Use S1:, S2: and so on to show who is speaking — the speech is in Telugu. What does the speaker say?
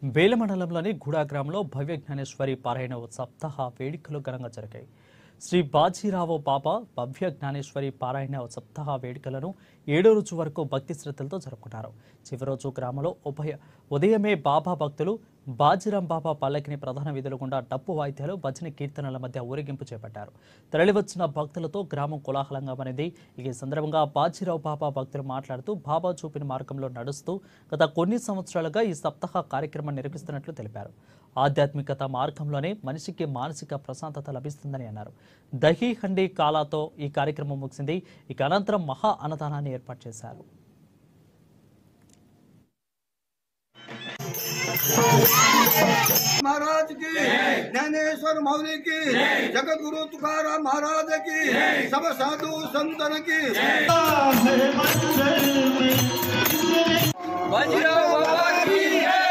S1: వేల మండలంలోని గూడా గ్రామంలో భవ్య జ్ఞానేశ్వరి పారాయణ సప్తాహ వేడుకలు ఘనంగా జరిగాయి. శ్రీ బాజీరావు బాబా భవ్య జ్ఞానేశ్వరి పారాయణ సప్తాహ వేడుకలను 7వ రోజు వరకు భక్తి శ్రద్ధలతో జరుపుకున్నారు. చివరి రోజు గ్రామంలో ఉదయమే బాబా భక్తులు బాజీరాం బాబా పల్లకిని ప్రధాన వీధుల గుండా డప్పు వాయిద్యాలు భజన కీర్తనల మధ్య ఊరేగింపు చేపట్టారు. తరలివచ్చిన భక్తులతో గ్రామం కోలాహలంగా మారింది. ఈ సందర్భంగా బాజీరావు బాబా భక్తులు మాట్లాడుతూ బాబా చూపిన మార్గంలో నడుస్తూ గత కొన్ని సంవత్సరాలుగా ఈ సప్తాహ కార్యక్రమం నిర్వహిస్తున్నట్లు తెలిపారు. ఆధ్యాత్మికత మార్గంలోనే మనిషికి మానసిక ప్రశాంతత లభిస్తుందని అన్నారు. దహీ హండీ కాలాతో ఈ కార్యక్రమం ముగిసింది. ఇక అనంతరం మహా అన్నదానాన్ని ఏర్పాటు చేశారు.
S2: महाराज की ज्ञानेश्वर मौली की जगत गुरु तुकाराम महाराज की सब साधु संतन की बाजीराव बाबा की है।